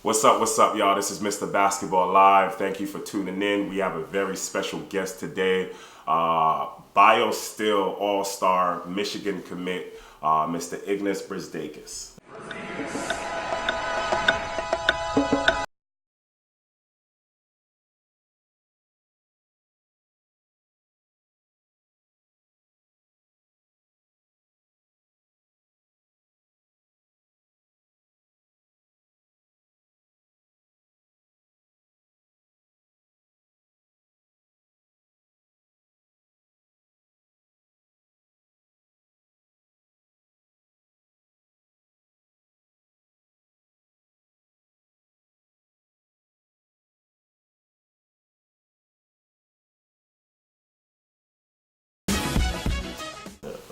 What's up, y'all? This is Mr. Basketball Live. Thank you for tuning in. We have a very special guest today. Bio Still All-Star Michigan commit, Mr. Ignas Brazdeikis.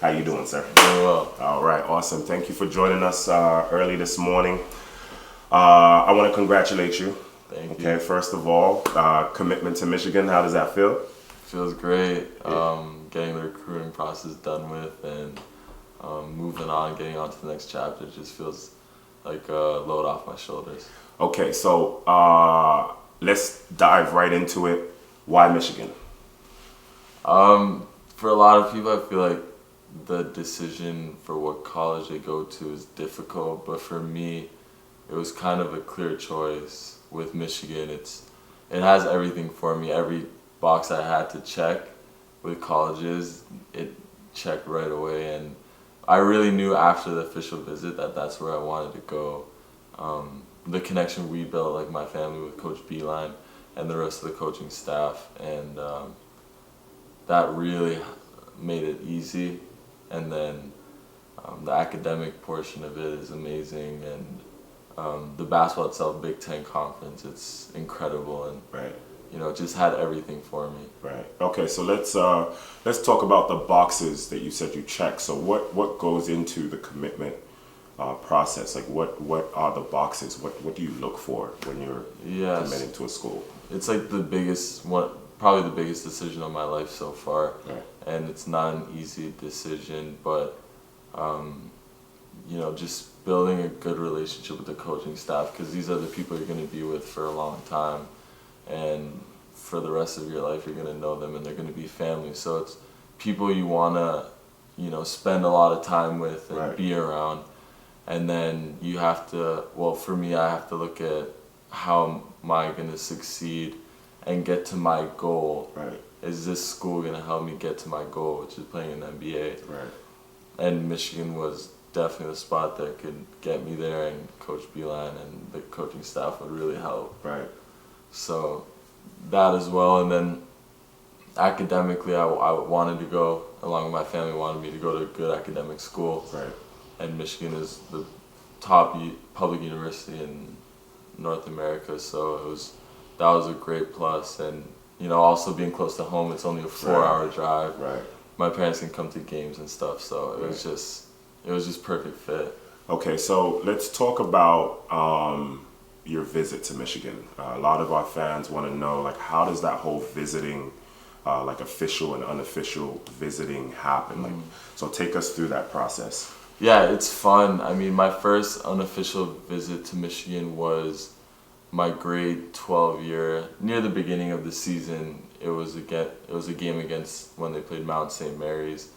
How you doing, sir? Very well. All right, awesome. Thank you for joining us early this morning. I want to congratulate you. Thank Okay, you. first of all, commitment to Michigan. How does that feel? Feels great. Yeah. Getting the recruiting process done with and moving on, getting on to the next chapter just feels like a load off my shoulders. Okay, so let's dive right into it. Why Michigan? For a lot of people, I feel like the decision for what college they go to is difficult, but for me, it was kind of a clear choice with Michigan. It has everything for me. Every box I had to check with colleges, it checked right away, and I really knew after the official visit that that's where I wanted to go. The connection we built, like my family with Coach Beilein and the rest of the coaching staff, and that really made it easy. And then the academic portion of it is amazing, and the basketball itself, Big Ten conference, it's incredible, and Right. it just had everything for me. Right. Okay. So let's talk about the boxes that you said you checked. So what goes into the commitment process? Like what are the boxes? What do you look for when you're Yes, committing to a school? it's like the biggest one, probably the biggest decision of my life so far, Right. and it's not an easy decision, but just building a good relationship with the coaching staff, because these are the people you're going to be with for a long time, and for the rest of your life you're going to know them, and they're going to be family. So it's people you want to spend a lot of time with and Right. be around. And then you have to, well, for me, I have to look at how am I going to succeed and get to my goal. Right. Is this school going to help me get to my goal, which is playing in the NBA? Right. And Michigan was definitely the spot that could get me there, and Coach Beilein and the coaching staff would really help. Right. So that as well. And then academically, I wanted to go, along with my family, wanted me to go to a good academic school. Right. And Michigan is the top public university in North America, so that was a great plus. And also being close to home, it's only a 4-hour drive. Right. My parents can come to games and stuff, so it was just perfect fit. Okay, so let's talk about your visit to Michigan. A lot of our fans want to know, like, how does that whole visiting, like official and unofficial visiting happen? Like, so take us through that process. Yeah, it's fun. I mean, my first unofficial visit to Michigan was my grade 12 year, near the beginning of the season. It was a game against when they played Mount St. Mary's.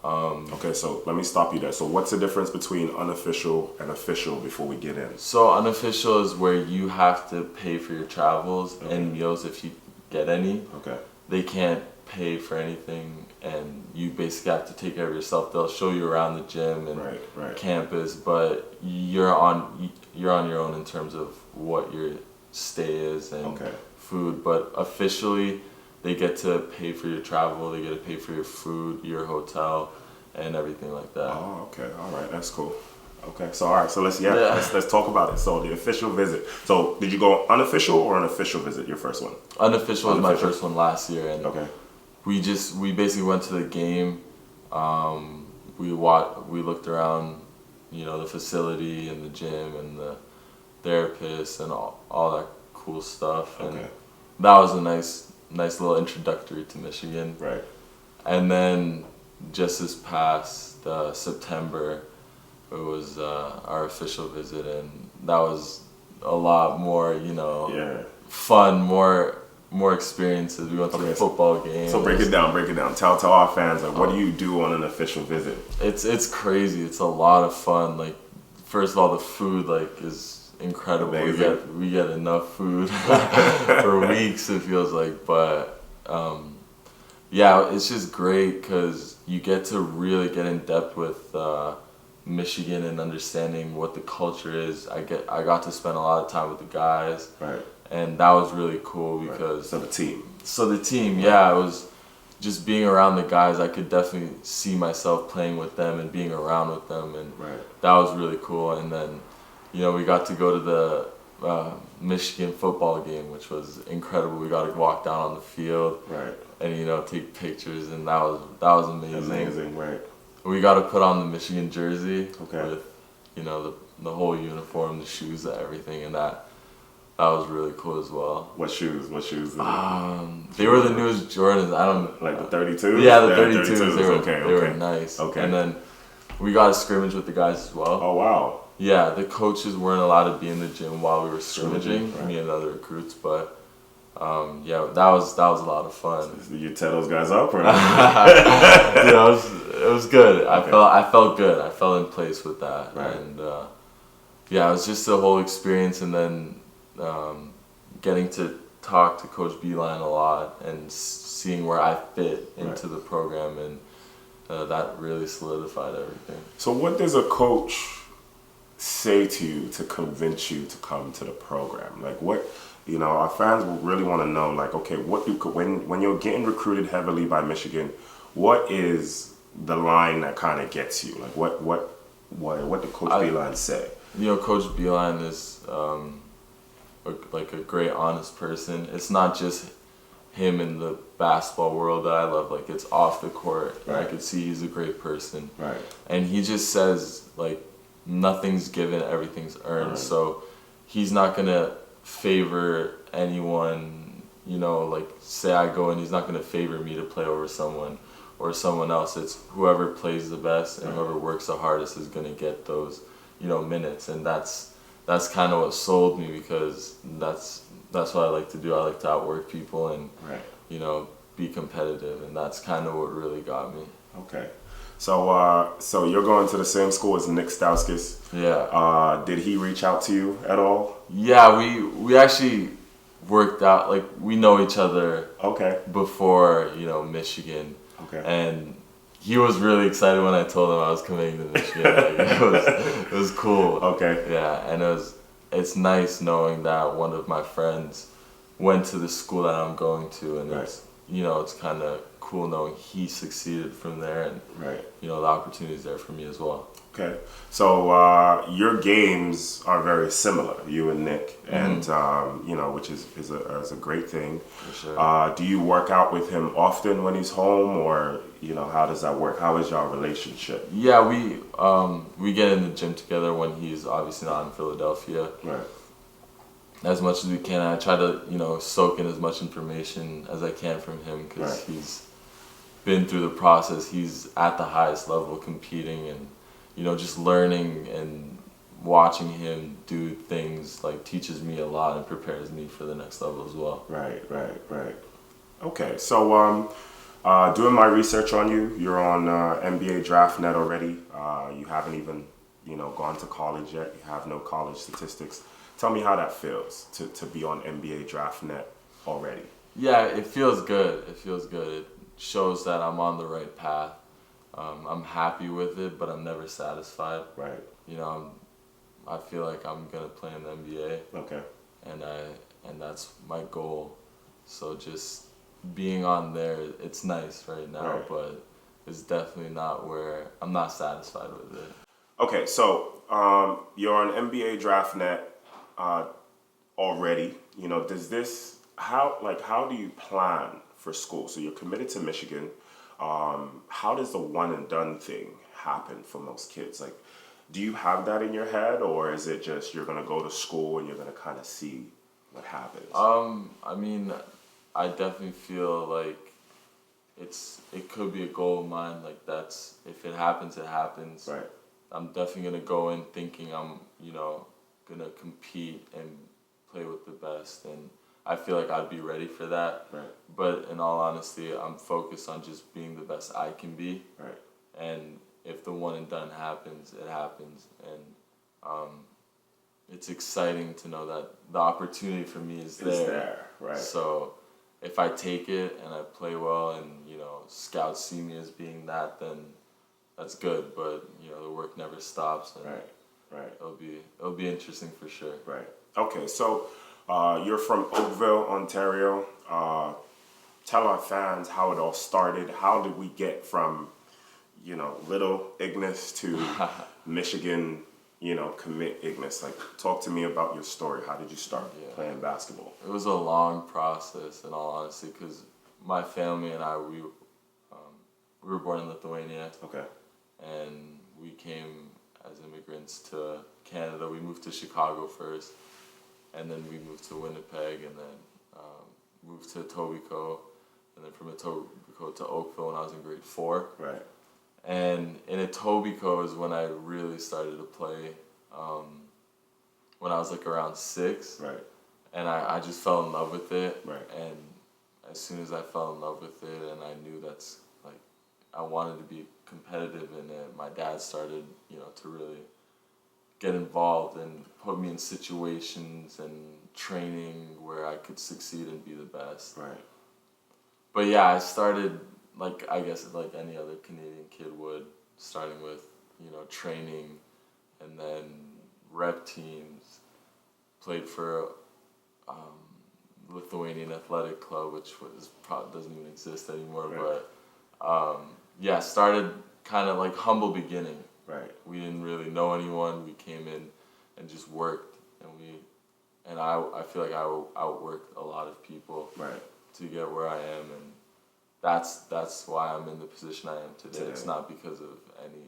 Okay, so let me stop you there. So what's the difference between unofficial and official before we get in? So unofficial is where you have to pay for your travels and meals if you get any. Okay. They can't pay for anything, and you basically have to take care of yourself. They'll show you around the gym and Right. campus, but you're on your own in terms of what your stay is and food. But officially, they get to pay for your travel, they get to pay for your food, your hotel, and everything like that. Oh, okay. All right. That's cool. Okay. So, all right. So let's talk about it. So the official visit. So did you go unofficial or an official visit, your first one? Unofficial was my first one last year, and Okay. we basically went to the game. We looked around, the facility and the gym and the therapists and all that cool stuff, and that was a nice little introductory to Michigan. Right. And then just this past September, it was our official visit, and that was a lot more, fun, more experiences. We went to the football game. So break it down. Tell our fans, like, what do you do on an official visit? It's crazy. It's a lot of fun. Like, first of all, the food, like, is incredible. We get enough food for weeks, it feels like. But yeah, it's just great because you get to really get in depth with Michigan and understanding what the culture is. I got to spend a lot of time with the guys. Right. And that was really cool because... So the team, yeah, it was just being around the guys. I could definitely see myself playing with them and being around with them, and that was really cool. And then, we got to go to the Michigan football game, which was incredible. We got to walk down on the field, and take pictures, and that was amazing. Amazing, right? We got to put on the Michigan jersey with, the whole uniform, the shoes, everything, and that was really cool as well. What shoes? They were the newest Jordans. I don't like the 32s. Yeah, the 32s. They were nice. Okay. And then we got a scrimmage with the guys as well. Oh wow. Yeah, the coaches weren't allowed to be in the gym while we were scrimmaging. Me and other recruits, but yeah, that was a lot of fun. Did you tell those guys up or? It was good. Okay. I felt good. I fell in place with that, and yeah, it was just the whole experience, and then. Getting to talk to Coach Beilein a lot and seeing where I fit into the program, and that really solidified everything. So what does a coach say to you to convince you to come to the program? Like what, our fans really want to know, like, okay, when you're getting recruited heavily by Michigan, what is the line that kind of gets you? Like what did Coach Beilein say? Coach Beilein is like a great, honest person. It's not just him in the basketball world that I love. Like, it's off the court. I could see he's a great person. Right. And he just says, like, nothing's given, everything's earned. So he's not gonna favor anyone. Like, say I go and he's not gonna favor me to play over someone or someone else. It's whoever plays the best and whoever works the hardest is gonna get those, minutes. And that's kind of what sold me, because that's what I like to do. I like to outwork people and be competitive, and that's kind of what really got me. Okay, so you're going to the same school as Nik Stauskas. Yeah. Did he reach out to you at all? Yeah, we actually worked out, like, we know each other. Okay. Before Michigan. Okay. And he was really excited when I told him I was committing to Michigan. Like, it was cool. Okay. Yeah, and it's nice knowing that one of my friends went to the school that I'm going to, and it's kind of cool knowing he succeeded from there, and the opportunity's there for me as well. Okay, so your games are very similar, you and Nik, and which is a great thing. For sure. Do you work out with him often when he's home, or how does that work? How is your relationship? Yeah, we get in the gym together when he's obviously not in Philadelphia. Right. As much as we can. I try to soak in as much information as I can from him, because he's been through the process. He's at the highest level competing, and just learning and watching him do things, like, teaches me a lot and prepares me for the next level as well. Right. Okay, so doing my research on you, you're on NBA DraftNet already. You haven't even, gone to college yet. You have no college statistics. Tell me how that feels to be on NBA DraftNet already. Yeah, it feels good. It shows that I'm on the right path. I'm happy with it, but I'm never satisfied. Right. I feel like I'm gonna play in the NBA. Okay. And that's my goal. So just being on there, it's nice right now, but it's definitely not where I'm not satisfied with it. Okay, so you're on NBA DraftNet already. How do you plan for school? So you're committed to Michigan. How does the one and done thing happen for most kids? Like, do you have that in your head, or is it just you're gonna go to school and you're gonna kind of see what happens? I mean, I definitely feel like it could be a goal of mine. Like, if it happens, it happens. Right. I'm definitely gonna go in thinking I'm, gonna compete and play with the best, and I feel like I'd be ready for that. Right. But in all honesty, I'm focused on just being the best I can be. Right. And if the one and done happens, it happens. And it's exciting to know that the opportunity for me is there. It's there, right. So if I take it and I play well and, you know, scouts see me as being that, then that's good. But, you know, the work never stops. And Right. It'll be interesting for sure. Right. Okay, so you're from Oakville, Ontario. Tell our fans how it all started. How did we get from, you know, little Ignas to Michgan, you know, Committ Ignas? Like, talk to me about your story. How did you start playing basketball? It was a long process, in all honesty, because my family and I, we were born in Lithuania. Okay. And we came as immigrants to Canada. We moved to Chicago first, and then we moved to Winnipeg, and then moved to Etobicoke, and then from Etobicoke to Oakville when I was in grade 4. Right. And in Etobicoke is when I really started to play, when I was like around 6. Right. And I just fell in love with it. Right. And as soon as I fell in love with it, and I knew that's like, I wanted to be competitive in it, my dad started, you know, to really get involved and put me in situations and training where I could succeed and be the best. Right. But yeah, I started, like, I guess like any other Canadian kid would, starting with, you know, training and then rep teams, played for Lithuanian Athletic Club, which was probably doesn't even exist anymore. Right. But yeah, started kind of like humble beginning. Right. We didn't really know anyone. We came in and just worked, and I feel like I outworked a lot of people. Right. To get where I am, and that's why I'm in the position I am today. It's not because of any,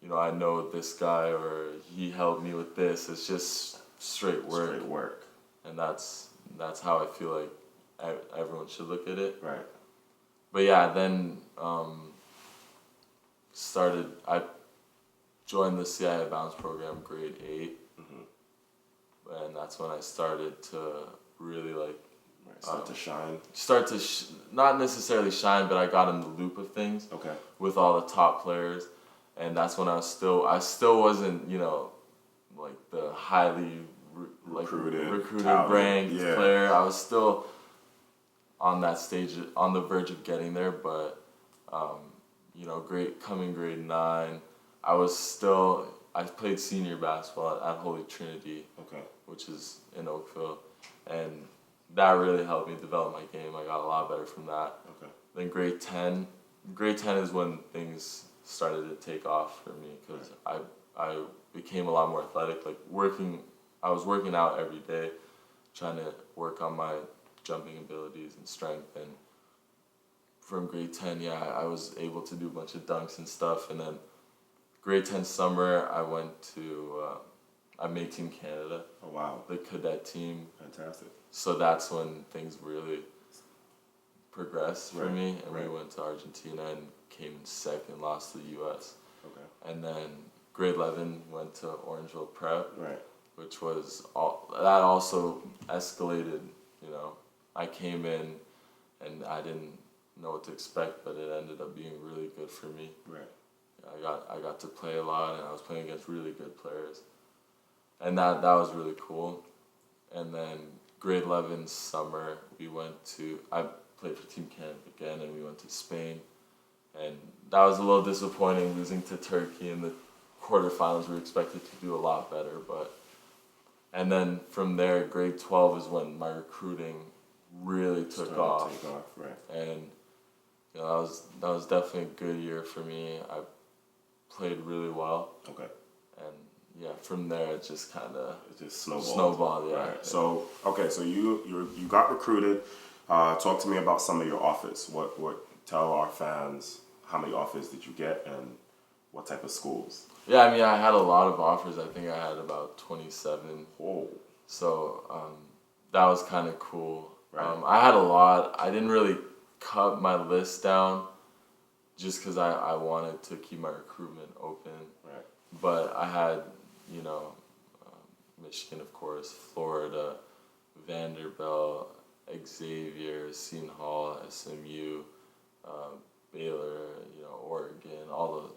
you know, I know this guy or he helped me with this. It's just straight work. Straight work. And that's how I feel like everyone should look at it. Right. But yeah, then I joined the CIA Bounce program grade 8. Mm-hmm. And that's when I started to really like start to shine. Not necessarily shine, but I got in the loop of things. Okay. With all the top players, and that's when I still wasn't, you know, like the highly recruited ranked player. I was still on that stage, on the verge of getting there, but you know, coming grade 9, I played senior basketball at Holy Trinity, which is in Oakville, and that really helped me develop my game. I got a lot better from that. Okay. Then grade 10 is when things started to take off for me, because I became a lot more athletic. Like I was working out every day, trying to work on my jumping abilities and strength. And from grade 10, I was able to do a bunch of dunks and stuff. And then grade 10 summer, I went to I made Team Canada. Oh wow! The cadet team. Fantastic. So that's when things really progressed for me, and we went to Argentina and came in second, lost to the U.S. Okay. And then grade 11 went to Orangeville Prep, which was that also escalated. You know, I came in and I didn't know what to expect, but it ended up being really good for me. Right. I got to play a lot, and I was playing against really good players. And that was really cool. And then grade 11 summer, I played for Team Canada again, and we went to Spain. And that was a little disappointing, losing to Turkey in the quarterfinals. We were expected to do a lot better. And then from there, grade 12 is when my recruiting really took off. And you know, that was definitely a good year for me. I played really well. Okay. And yeah, from there it just kind of snowballed. Yeah. Right. So you got recruited. Talk to me about some of your offers. Tell our fans how many offers did you get and what type of schools? Yeah, I mean, I had a lot of offers. I think I had about 27. Whoa. So that was kind of cool. Right. I had a lot. I didn't really cut my list down just because I wanted to keep my recruitment open. Right. But I had, you know, Michigan, of course, Florida, Vanderbilt, Xavier, Seton Hall, SMU, Baylor, Oregon, all the,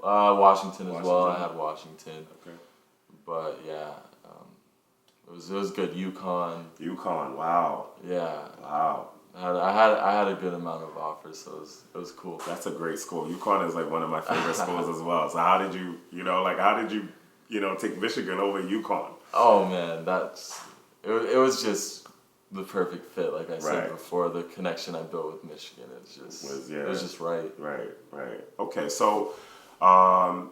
Washington as well. I had Washington. Okay. But yeah, it was good. UConn, wow. Yeah. Wow. I had a good amount of offers, so it was cool. That's a great school. UConn is like one of my favorite schools as well. So how did you take Michigan over UConn? Oh man, it was just the perfect fit. Like I said Right. before, the connection I built with Michigan it was just right. Right. Okay, so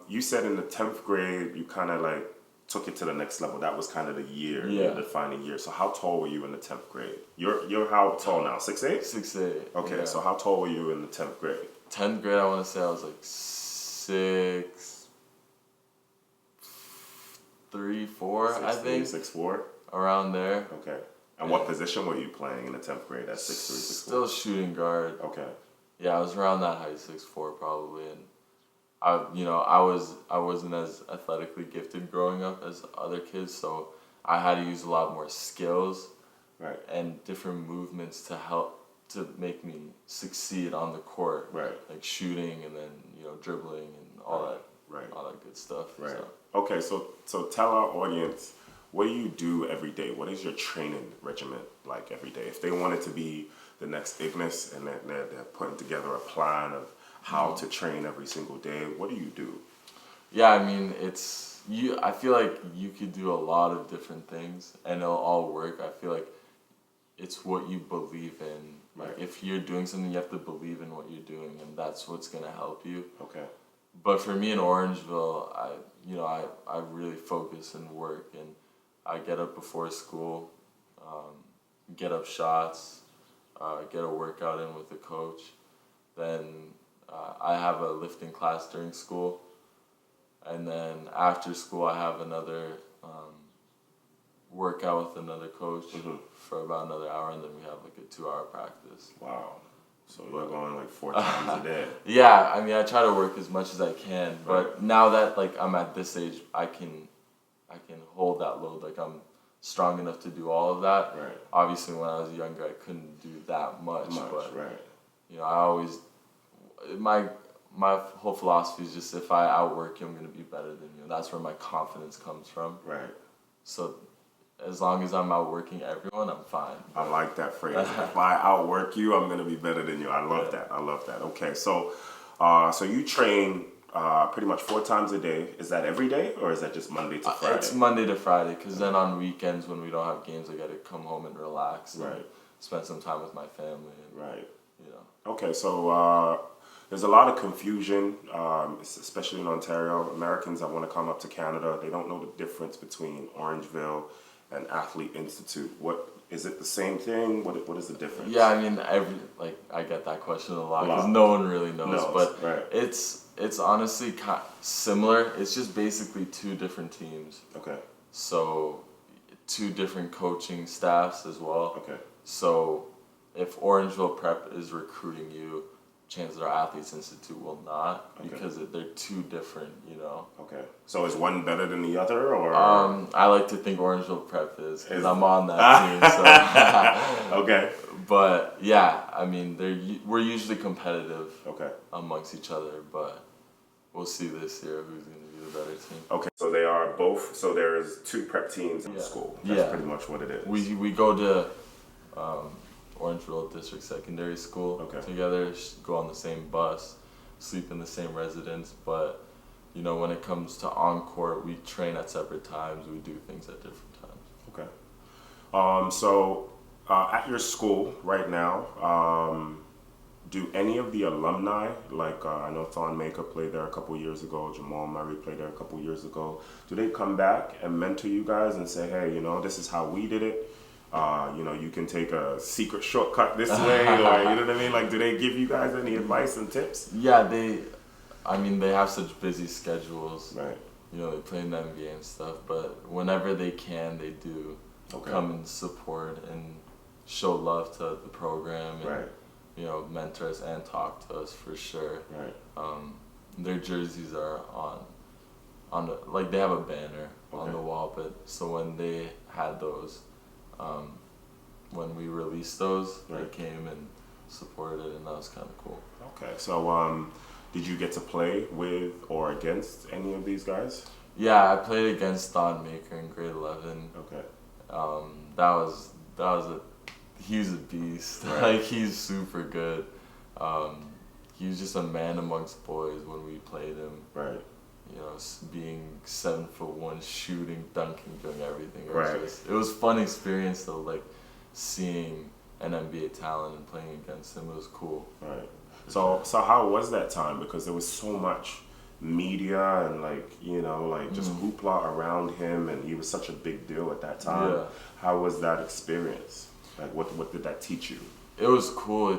you said in the 10th grade you kind of like took it to the next level. That was kind of the year, the defining year. So how tall were you in the 10th grade? You're how tall now? 6'8"? 6'8". Okay, yeah. So how tall were you in the 10th grade? 10th grade, I want to say I was like 6'3", 4", I think. 6'4"? Around there. Okay. And what position were you playing in the 10th grade at 6'3", 6'4"? Still shooting guard. Okay. Yeah, I was around that height, 6'4" probably, and I wasn't as athletically gifted growing up as other kids, so I had to use a lot more skills, right, and different movements to help to make me succeed on the court, right, like shooting and then dribbling and all that, right, all that good stuff. Right. So. Okay, so tell our audience, what do you do every day? What is your training regimen like every day? If they wanted to be the next Ignas and they're putting together a plan of how to train every single day, what do you do? Yeah, I mean, I feel like you could do a lot of different things and it'll all work. I feel like it's what you believe in. Like if you're doing something, you have to believe in what you're doing, and that's what's gonna help you. Okay. But for me in Orangeville, I really focus and work, and I get up before school, get up shots, get a workout in with the coach. Then I have a lifting class during school, and then after school I have another workout with another coach for about another hour, and then we have like a 2-hour practice. Wow. So you're going like 4 times a day. Yeah, I mean I try to work as much as I can, but now that like I'm at this age, I can hold that load. Like I'm strong enough to do all of that. Right. Obviously when I was younger I couldn't do that much. But right. I always my whole philosophy is just if I outwork you, I'm gonna be better than you. That's where my confidence comes from. Right. So as long as I'm outworking everyone, I'm fine. I like that phrase. If I outwork you, I'm gonna be better than you. I love that. Okay, so you train pretty much 4 times a day. Is that every day, or is that just Monday to Friday? It's Monday to Friday, because then on weekends when we don't have games, I gotta come home and relax and spend some time with my family. And, Okay, so there's a lot of confusion, especially in Ontario. Americans that want to come up to Canada, they don't know the difference between Orangeville and Athlete Institute. What is it? The same thing? What is the difference? Yeah, I mean, I get that question a lot because no one really knows. But it's honestly similar. It's just basically 2 different teams. Okay. So 2 different coaching staffs as well. Okay. So if Orangeville Prep is recruiting you, chances are Athletes Institute will not, because they're 2 different, Okay. So is one better than the other, or? I like to think Orangeville Prep is, because I'm on that team. So. Okay. But yeah, I mean, we're usually competitive. Amongst each other, but we'll see this year who's going to be the better team. Okay. So they are both. So there's 2 prep teams in the school. That's pretty much what it is. We go to Orangeville District Secondary School together, go on the same bus, sleep in the same residence, but when it comes to on-court, we train at separate times, we do things at different times. Okay. So at your school right now, do any of the alumni, like I know Thon Maker played there a couple years ago, Jamal Murray played there a couple years ago, do they come back and mentor you guys and say, hey, this is how we did it? You can take a secret shortcut this way, or you know what I mean? Like, do they give you guys any advice and tips? Yeah, they have such busy schedules. Right. They play in the NBA and stuff, but whenever they can, they do come and support and show love to the program and, mentor us and talk to us for sure. Right. Their jerseys are on on the, like they have a banner on Okay. the wall, but so when they had those, when we released those, Right. they came and supported it, and that was kind of cool. Okay, so did you get to play with or against any of these guys? Yeah, I played against Don Maker in grade 11. Okay. That was a he was a beast. Right. Like he's super good. He was just a man amongst boys when we played him. Right. You know, being 7'1", shooting, dunking, doing everything. Right. It was a fun experience though, like seeing an NBA talent and playing against him. It was cool. Right. So how was that time? Because there was so much media and just hoopla around him, and he was such a big deal at that time. Yeah. How was that experience? Like, what did that teach you? It was cool.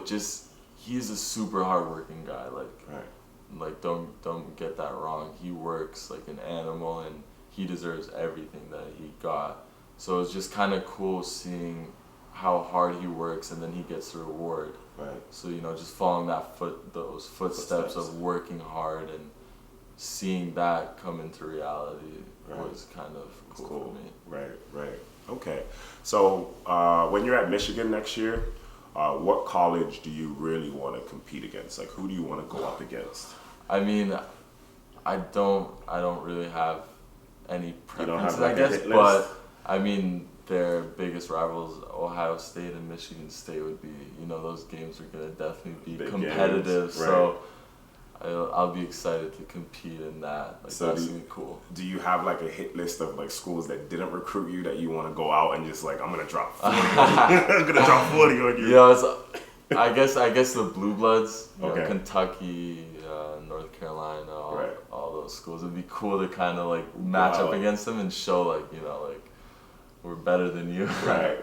He's a super hardworking guy. Right. Like don't get that wrong. He works like an animal, and he deserves everything that he got. So it's just kind of cool seeing how hard he works, and then he gets the reward. Right. So just following those footsteps of working hard and seeing that come into reality was kind of cool for me. Right. Okay. So when you're at Michigan next year, what college do you really want to compete against? Like, who do you want to go up against? I mean, I don't really have any preferences, like, I a guess, hit but list? I mean, their biggest rivals, Ohio State and Michigan State, would be, those games are going to definitely be Big competitive. games, right. So I'll be excited to compete in that. Like, So that's going to be cool. Do you have like a hit list of like schools that didn't recruit you that you want to go out and just like, I'm gonna drop 40 I'm gonna drop 40 on you? I guess the Blue Bloods, Okay. Kentucky, North Carolina, Right. all those schools. It'd be cool to kind of like match up against them and show like we're better than you. Right.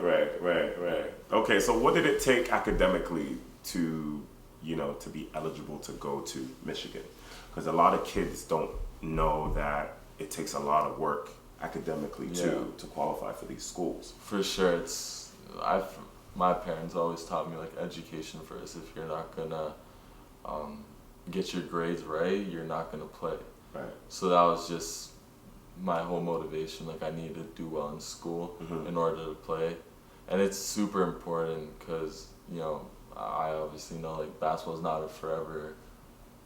Okay, so what did it take academically to be eligible to go to Michigan? Because a lot of kids don't know that it takes a lot of work academically to qualify for these schools. For sure, my parents always taught me like education first. If you're not gonna get your grades right, you're not gonna play. Right. So that was just my whole motivation. Like I needed to do well in school in order to play, and it's super important because I obviously know like basketball's not a forever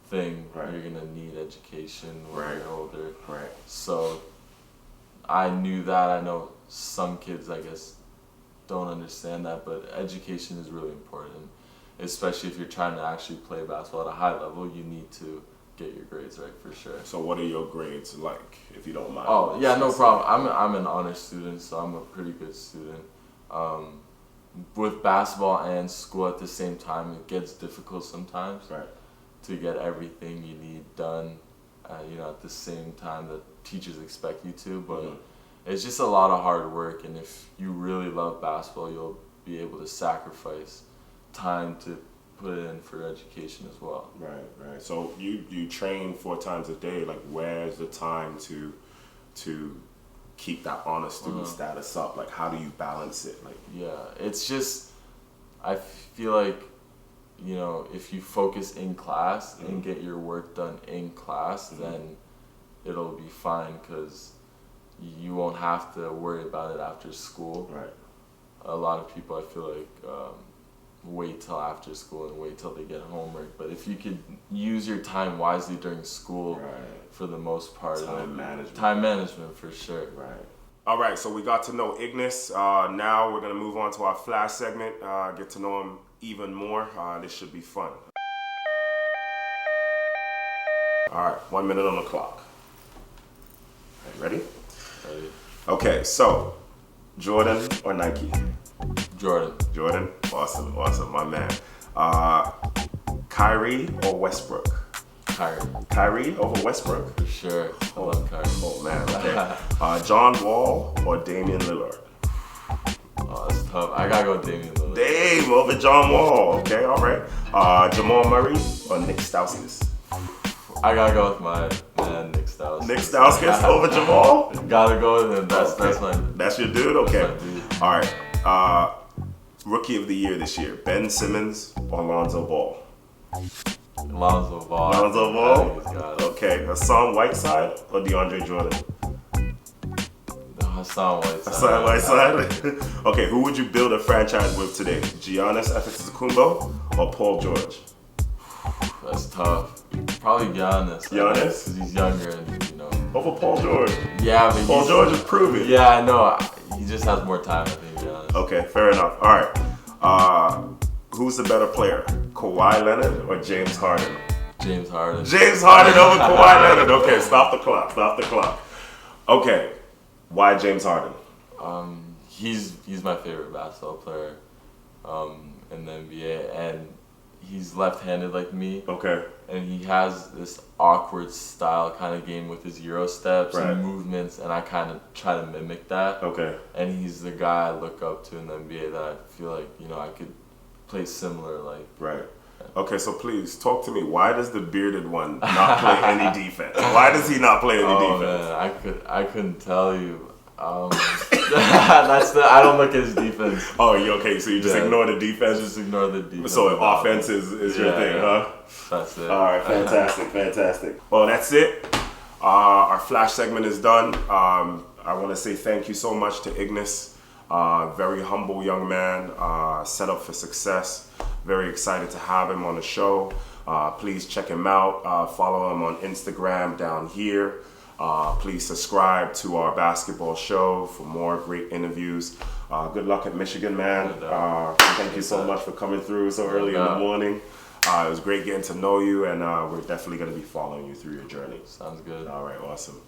thing. Right. You're gonna need education when you're older. Right. So I knew that. I know some kids, I guess, don't understand that, but education is really important, especially if you're trying to actually play basketball at a high level. You need to get your grades right for sure. So what are your grades like, if you don't mind? Oh yeah, no problem. I'm an honor student, so I'm a pretty good student. With basketball and school at the same time, it gets difficult sometimes to get everything you need done. At the same time that teachers expect you to, but it's just a lot of hard work. And if you really love basketball, you'll be able to sacrifice time to put it in for education as well. Right. So you train 4 times a day. Like, where's the time to keep that honor student status up? Like, how do you balance it? Like, it's just, I feel like, if you focus in class and get your work done in class, then it'll be fine because you won't have to worry about it after school. Right. A lot of people, I feel like, wait till after school and wait till they get homework. But if you could use your time wisely during school, for the most part, time management for sure. Right. All right, so we got to know Ignas. Now we're gonna move on to our flash segment. Get to know him even more. This should be fun. All right, 1 minute on the clock. Ready? Ready? Okay, so Jordan or Nike? Jordan. Awesome, my man. Kyrie or Westbrook? Kyrie over Westbrook? For sure. I love Kyrie. Oh man, okay. John Wall or Damian Lillard? Oh, that's tough. I gotta go with Damian Lillard. Dame over John Wall. Okay, all right. Jamal Murray or Nik Stauskas? I gotta go with my man, Nik Stauskas. Nik Stauskas over Jamal? Gotta go with him. That's your dude? Okay. That's my dude. All right. Rookie of the year this year, Ben Simmons or Lonzo Ball? Lonzo Ball. Lonzo I Ball? think he's got it. Okay, Hassan Whiteside or DeAndre Jordan? Hassan Whiteside. Hassan Whiteside? Okay, who would you build a franchise with today? Giannis Antetokounmpo or Paul George? That's tough. Probably Giannis. Giannis? Because he's younger and, you know. Over Paul George. Yeah, but Paul George is proving. Yeah, I know. He just has more time, I think, Giannis. Okay, fair enough. All right. Who's the better player? Kawhi Leonard or James Harden? James Harden. James Harden over Kawhi Leonard. Okay, stop the clock. Stop the clock. Okay, why James Harden? He's my favorite basketball player in the NBA, and he's left-handed like me. Okay. And he has this awkward style kind of game with his Euro steps and movements, and I kind of try to mimic that. Okay. And he's the guy I look up to in the NBA that I feel like, you know, I could play similar, like. Right. Okay, so please talk to me. Why does the bearded one not play any defense? Why does he not play any defense? Man, I couldn't tell you. I don't look at his defense. Oh, okay. So you just ignore the defense. Just ignore the defense. So offense is your thing, huh? That's it. All right, fantastic, fantastic. Well, that's it. Our flash segment is done. I want to say thank you so much to Ignas. Very humble young man, set up for success. Very excited to have him on the show. Please check him out. Follow him on Instagram down here. Please subscribe to our basketball show for more great interviews. Good luck at Michgan, man. Thank you so much for coming through so early in the morning. It was great getting to know you, and we're definitely going to be following you through your journey. Sounds good. All right, awesome.